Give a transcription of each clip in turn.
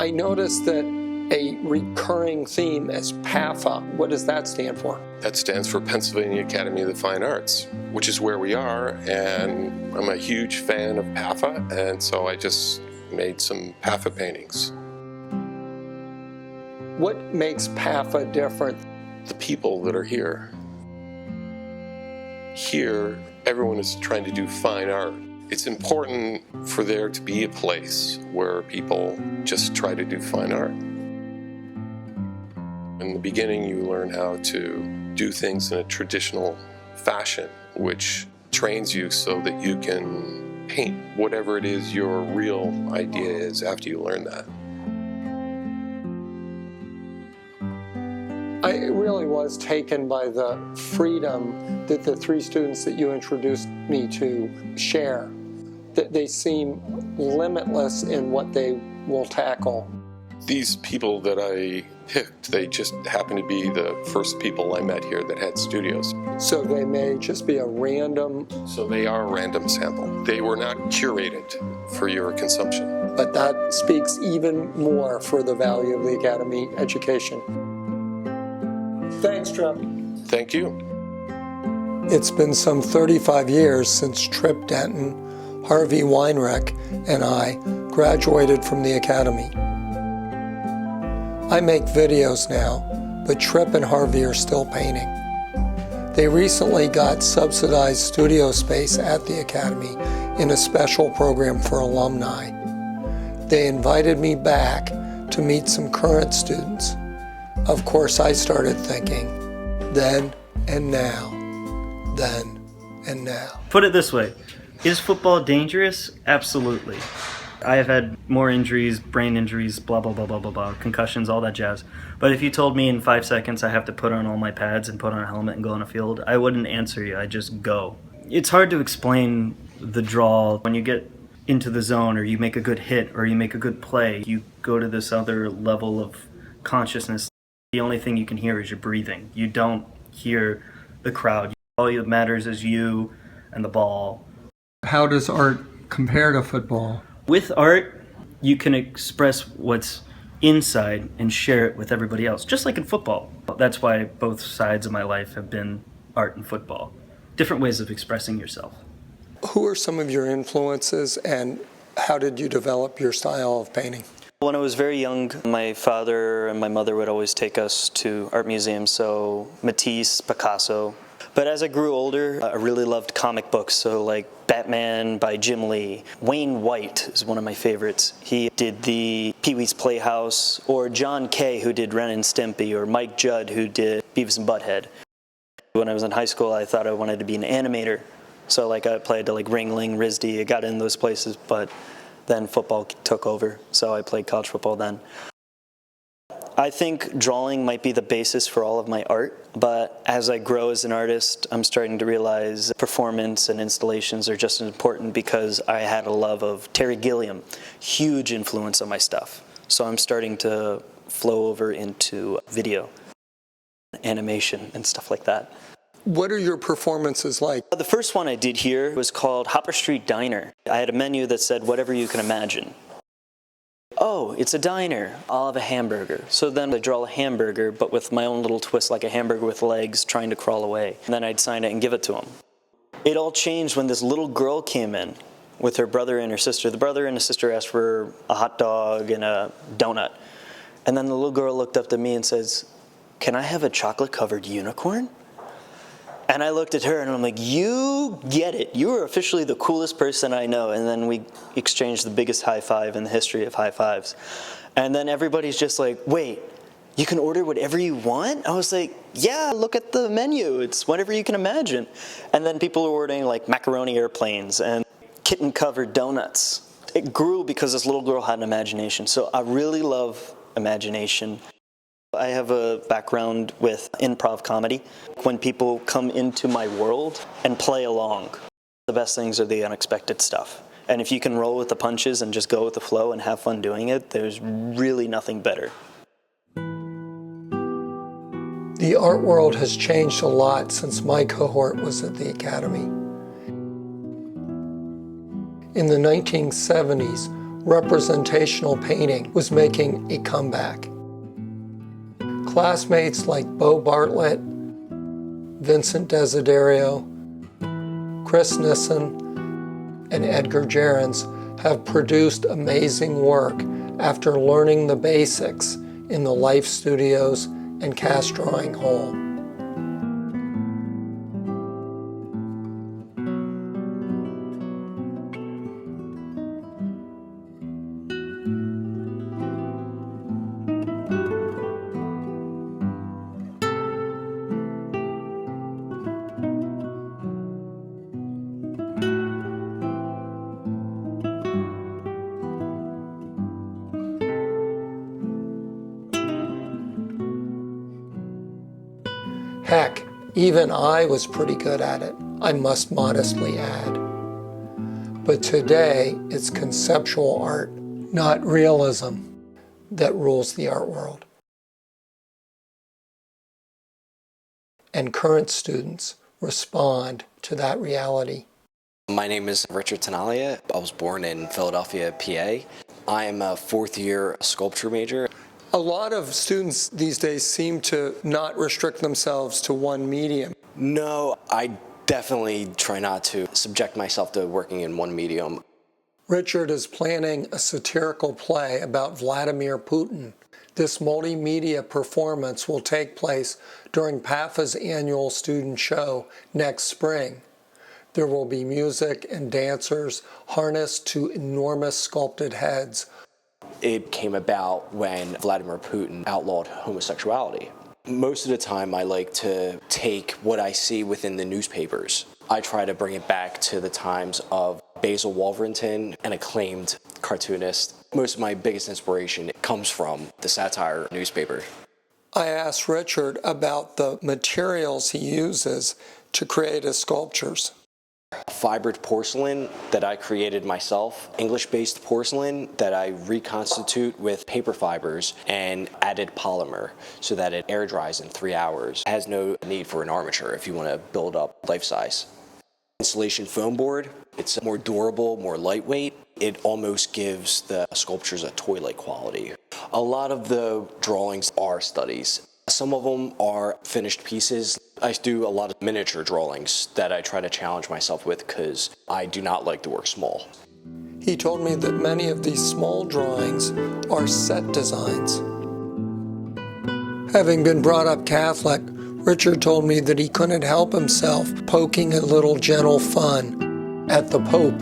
I noticed that a recurring theme is PAFA. What does that stand for? That stands for Pennsylvania Academy of the Fine Arts, which is where we are, and I'm a huge fan of PAFA, and so I just made some PAFA paintings. What makes PAFA different? The people that are here. Here, everyone is trying to do fine art. It's important for there to be a place where people just try to do fine art. In the beginning, you learn how to do things in a traditional fashion, which trains you so that you can paint whatever it is your real idea is after you learn that. I really was taken by the freedom that the three students that you introduced me to share. That they seem limitless in what they will tackle. These people that I picked, they just happen to be the first people I met here that had studios. So they may just be a random... So they are a random sample. They were not curated for your consumption. But that speaks even more for the value of the Academy education. Thanks, Trip. Thank you. It's been some 35 years since Trip Denton, Harvey Weinreich, and I graduated from the Academy. I make videos now, but Trip and Harvey are still painting. They recently got subsidized studio space at the Academy in a special program for alumni. They invited me back to meet some current students. Of course, I started thinking, then and now, then and now. Put it this way, is football dangerous? Absolutely. I have had more injuries, brain injuries, blah, blah, blah, blah, blah, blah, concussions, all that jazz. But if you told me in 5 seconds I have to put on all my pads and put on a helmet and go on a field, I wouldn't answer you, I'd just go. It's hard to explain the draw. When you get into the zone or you make a good hit or you make a good play, you go to this other level of consciousness. The only thing you can hear is your breathing. You don't hear the crowd. All that matters is you and the ball. How does art compare to football? With art, you can express what's inside and share it with everybody else, just like in football. That's why both sides of my life have been art and football. Different ways of expressing yourself. Who are some of your influences and how did you develop your style of painting? When I was very young, my father and my mother would always take us to art museums, so Matisse, Picasso. But as I grew older, I really loved comic books, so like Batman by Jim Lee. Wayne White is one of my favorites. He did the Pee-wee's Playhouse, or John Kay, who did Ren and Stimpy, or Mike Judd, who did Beavis and Butthead. When I was in high school, I thought I wanted to be an animator. So like I played to like Ringling, RISD, I got in those places, but then football took over, so I played college football then. I think drawing might be the basis for all of my art, but as I grow as an artist, I'm starting to realize performance and installations are just as important because I had a love of Terry Gilliam, huge influence on my stuff. So I'm starting to flow over into video, animation, and stuff like that. What are your performances like? The first one I did here was called Hopper Street Diner. I had a menu that said whatever you can imagine. Oh, it's a diner. I'll have a hamburger. So then I'd draw a hamburger, but with my own little twist, like a hamburger with legs trying to crawl away. And then I'd sign it and give it to him. It all changed when this little girl came in with her brother and her sister. The brother and the sister asked for a hot dog and a donut. And then the little girl looked up to me and says, "Can I have a chocolate-covered unicorn?" And I looked at her and I'm like, you get it. You are officially the coolest person I know. And then we exchanged the biggest high five in the history of high fives. And then everybody's just like, wait, you can order whatever you want? I was like, yeah, look at the menu. It's whatever you can imagine. And then people were ordering like macaroni airplanes and kitten-covered donuts. It grew because this little girl had an imagination. So I really love imagination. I have a background with improv comedy. When people come into my world and play along, the best things are the unexpected stuff. And if you can roll with the punches and just go with the flow and have fun doing it, there's really nothing better. The art world has changed a lot since my cohort was at the Academy. In the 1970s, representational painting was making a comeback. Classmates like Bo Bartlett, Vincent Desiderio, Chris Nissen, and Edgar Gerrans have produced amazing work after learning the basics in the Life Studios and Cast Drawing Hall. Heck, even I was pretty good at it, I must modestly add. But today, it's conceptual art, not realism, that rules the art world. And current students respond to that reality. My name is Richard Tenalia. I was born in Philadelphia, PA. I am a fourth-year sculpture major. A lot of students these days seem to not restrict themselves to one medium. No, I definitely try not to subject myself to working in one medium. Richard is planning a satirical play about Vladimir Putin. This multimedia performance will take place during PAFA's annual student show next spring. There will be music and dancers harnessed to enormous sculpted heads. It came about when Vladimir Putin outlawed homosexuality. Most of the time I like to take what I see within the newspapers. I try to bring it back to the times of Basil Wolverton, an acclaimed cartoonist. Most of my biggest inspiration comes from the satire newspaper. I asked Richard about the materials he uses to create his sculptures. Fibered porcelain that I created myself, English-based porcelain that I reconstitute with paper fibers and added polymer so that it air dries in 3 hours. It has no need for an armature if you want to build up life size. Insulation foam board, it's more durable, more lightweight. It almost gives the sculptures a toy-like quality. A lot of the drawings are studies. Some of them are finished pieces. I do a lot of miniature drawings that I try to challenge myself with because I do not like to work small. He told me that many of these small drawings are set designs. Having been brought up Catholic, Richard told me that he couldn't help himself poking a little gentle fun at the Pope.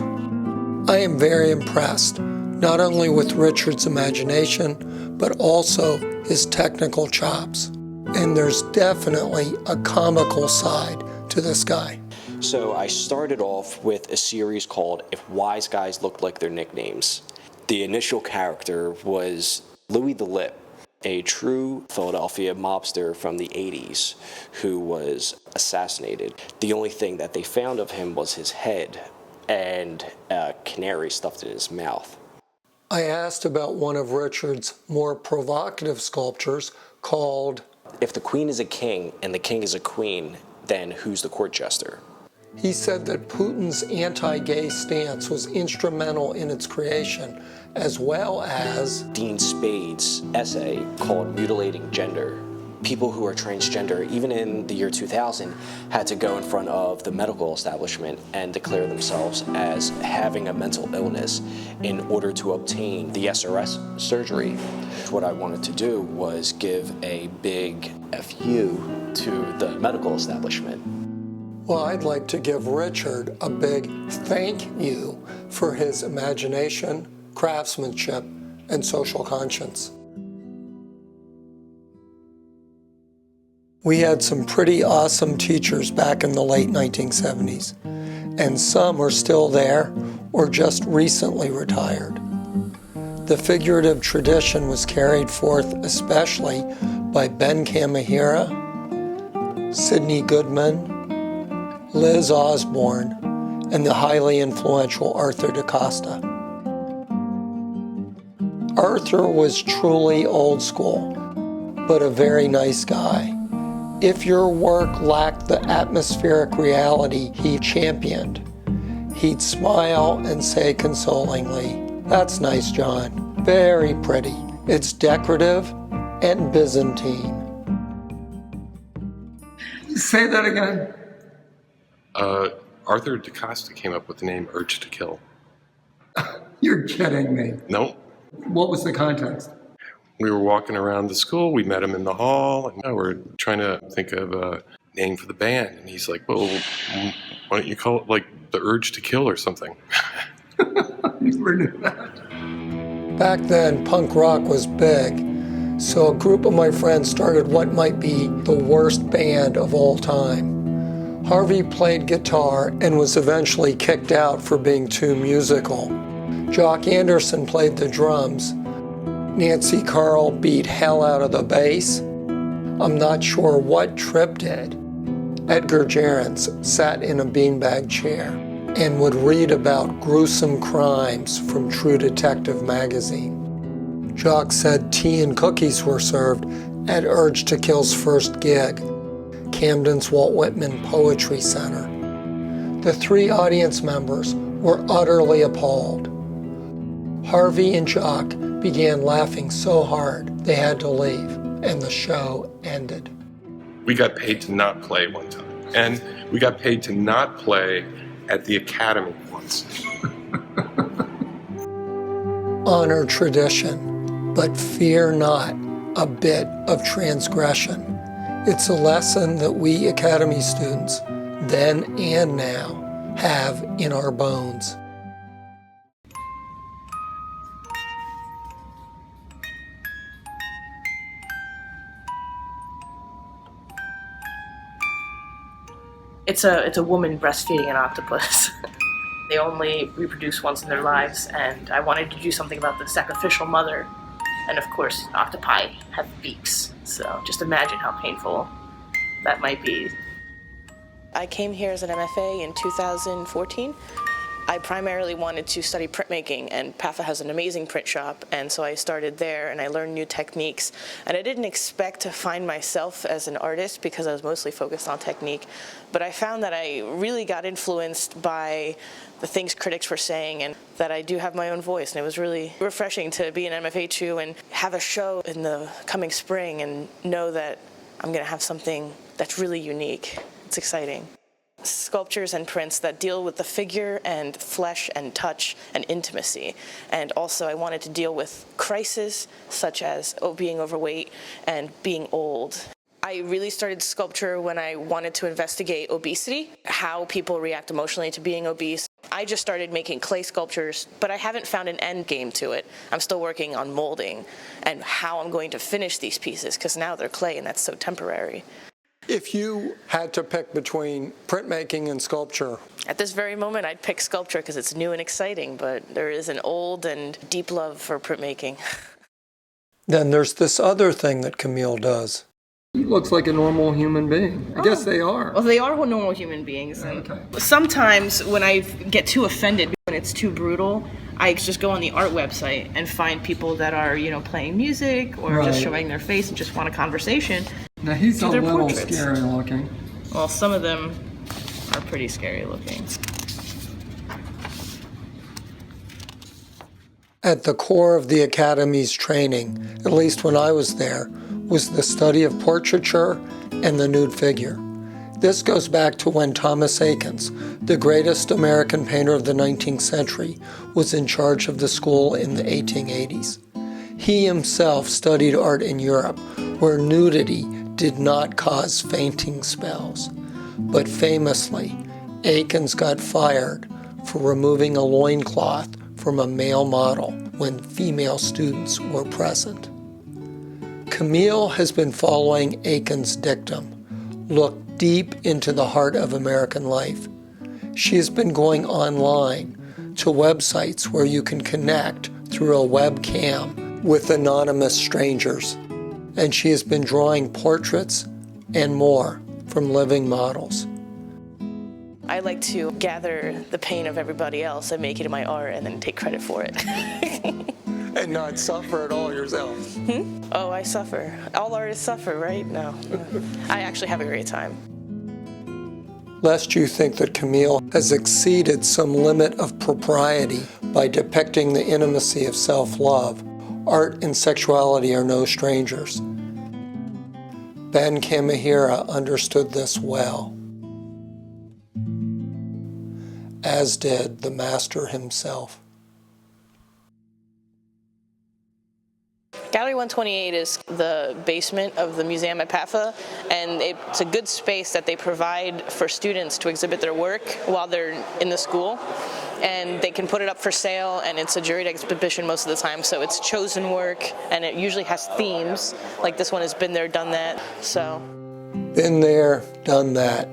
I am very impressed, not only with Richard's imagination, but also his technical chops. And there's definitely a comical side to this guy. So I started off with a series called If Wise Guys Looked Like Their Nicknames. The initial character was Louis the Lip, a true Philadelphia mobster from the 80s who was assassinated. The only thing that they found of him was his head and a canary stuffed in his mouth. I asked about one of Richard's more provocative sculptures called If the queen is a king and the king is a queen, then who's the court jester? He said that Putin's anti-gay stance was instrumental in its creation, as well as Dean Spade's essay called Mutilating Gender. People who are transgender, even in the year 2000, had to go in front of the medical establishment and declare themselves as having a mental illness in order to obtain the SRS surgery. What I wanted to do was give a big FU to the medical establishment. Well, I'd like to give Richard a big thank you for his imagination, craftsmanship, and social conscience. We had some pretty awesome teachers back in the late 1970s, and some are still there or just recently retired. The figurative tradition was carried forth especially by Ben Kamahira, Sidney Goodman, Liz Osborne, and the highly influential Arthur DaCosta. Arthur was truly old school, but a very nice guy. If your work lacked the atmospheric reality he championed, he'd smile and say consolingly, That's nice, John. Very pretty. It's decorative and Byzantine. Say that again. Arthur DaCosta came up with the name Urge to Kill. You're kidding me. No. What was the context? We were walking around the school. We met him in the hall, and we're trying to think of a name for the band. And he's like, well, why don't you call it like the Urge to Kill or something? Never knew that. Back then, punk rock was big. So a group of my friends started what might be the worst band of all time. Harvey played guitar and was eventually kicked out for being too musical. Jock Anderson played the drums. Nancy Carl beat hell out of the bass. I'm not sure what Tripp did. Edgar Gerrans sat in a beanbag chair and would read about gruesome crimes from True Detective magazine. Jock said tea and cookies were served at Urge to Kill's first gig, Camden's Walt Whitman Poetry Center. The three audience members were utterly appalled. Harvey and Jock began laughing so hard they had to leave, and the show ended. We got paid to not play one time, and we got paid to not play at the Academy once. Honor tradition, but fear not a bit of transgression. It's a lesson that we Academy students, then and now, have in our bones. It's a woman breastfeeding an octopus. They only reproduce once in their lives, and I wanted to do something about the sacrificial mother. And of course, octopi have beaks, so just imagine how painful that might be. I came here as an MFA in 2014. I primarily wanted to study printmaking, and PAFA has an amazing print shop, and so I started there and I learned new techniques. And I didn't expect to find myself as an artist because I was mostly focused on technique, but I found that I really got influenced by the things critics were saying and that I do have my own voice, and it was really refreshing to be an MFA2 and have a show in the coming spring and know that I'm going to have something that's really unique. It's exciting. Sculptures and prints that deal with the figure and flesh and touch and intimacy. And also I wanted to deal with crises such as being overweight and being old. I really started sculpture when I wanted to investigate obesity, how people react emotionally to being obese. I just started making clay sculptures, but I haven't found an end game to it. I'm still working on molding and how I'm going to finish these pieces, because now they're clay and that's so temporary. If you had to pick between printmaking and sculpture? At this very moment, I'd pick sculpture because it's new and exciting, but there is an old and deep love for printmaking. Then there's this other thing that Camille does. He looks like a normal human being. I guess they are. Well, they are normal human beings. And okay. Sometimes when I get too offended, when it's too brutal, I just go on the art website and find people that are, playing music or just showing their face and just want a conversation. Now he's a little portraits. scary looking. Well, some of them are pretty scary looking. At the core of the Academy's training, at least when I was there, was the study of portraiture and the nude figure. This goes back to when Thomas Eakins, the greatest American painter of the 19th century, was in charge of the school in the 1880s. He himself studied art in Europe, where nudity did not cause fainting spells. But famously, Eakins got fired for removing a loincloth from a male model when female students were present. Camille has been following Eakins' dictum, look deep into the heart of American life. She has been going online to websites where you can connect through a webcam with anonymous strangers, and she has been drawing portraits and more from living models. I like to gather the pain of everybody else and make it in my art and then take credit for it. And not suffer at all yourself. Oh, I suffer. All artists suffer, right? No. I actually have a great time. lest you think that Camille has exceeded some limit of propriety by depicting the intimacy of self-love. Art and sexuality are no strangers. Ben Kamahira understood this well, as did the master himself. Gallery 128 is the basement of the museum at PAFA, and it's a good space that they provide for students to exhibit their work while they're in the school. And they can put it up for sale, and it's a juried exhibition most of the time, so it's chosen work, and it usually has themes, like this one has been there, done that, so. Been there, done that.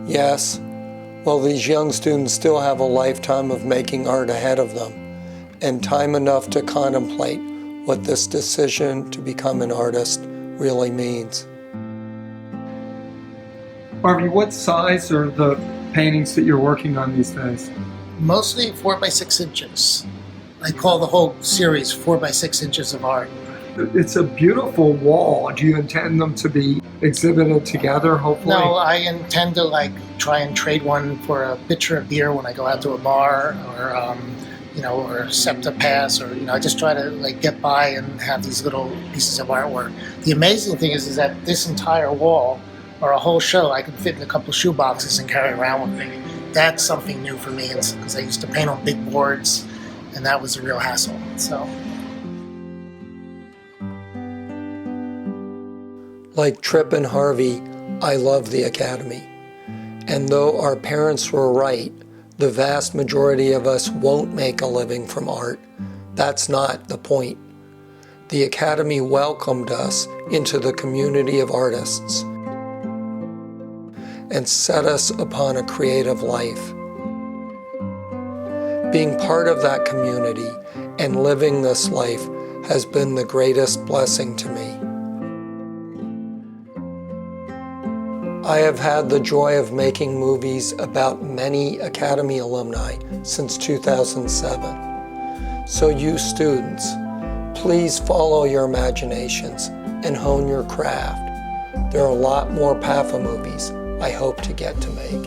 Yes, well, these young students still have a lifetime of making art ahead of them, and time enough to contemplate what this decision to become an artist really means. Harvey, what size are the paintings that you're working on these days? Mostly 4 by 6 inches. I call the whole series 4 by 6 inches of art. It's a beautiful wall. Do you intend them to be exhibited together, hopefully? No, I intend to try and trade one for a pitcher of beer when I go out to a bar, or SEPTA pass, or I just try to get by and have these little pieces of artwork. The amazing thing is that this entire wall, or a whole show, I can fit in a couple shoe boxes and carry around with me. That's something new for me, because I used to paint on big boards, and that was a real hassle. So, like Tripp and Harvey, I love the Academy. And though our parents were right, the vast majority of us won't make a living from art. That's not the point. The Academy welcomed us into the community of artists and set us upon a creative life. Being part of that community and living this life has been the greatest blessing to me. I have had the joy of making movies about many Academy alumni since 2007. So you students, please follow your imaginations and hone your craft. There are a lot more PAFA movies I hope to get to make.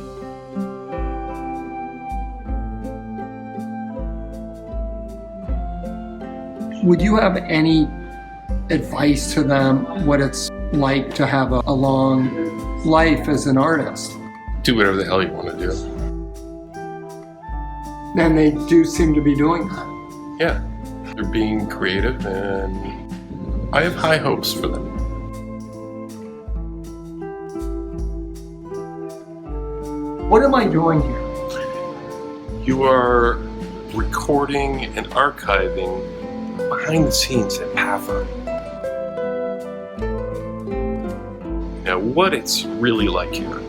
Would you have any advice to them what it's like to have a long life as an artist? Do whatever the hell you want to do. And they do seem to be doing that. Yeah, they're being creative, and I have high hopes for them. What am I doing here? You are recording and archiving behind the scenes at PAFA. Now, what it's really like here.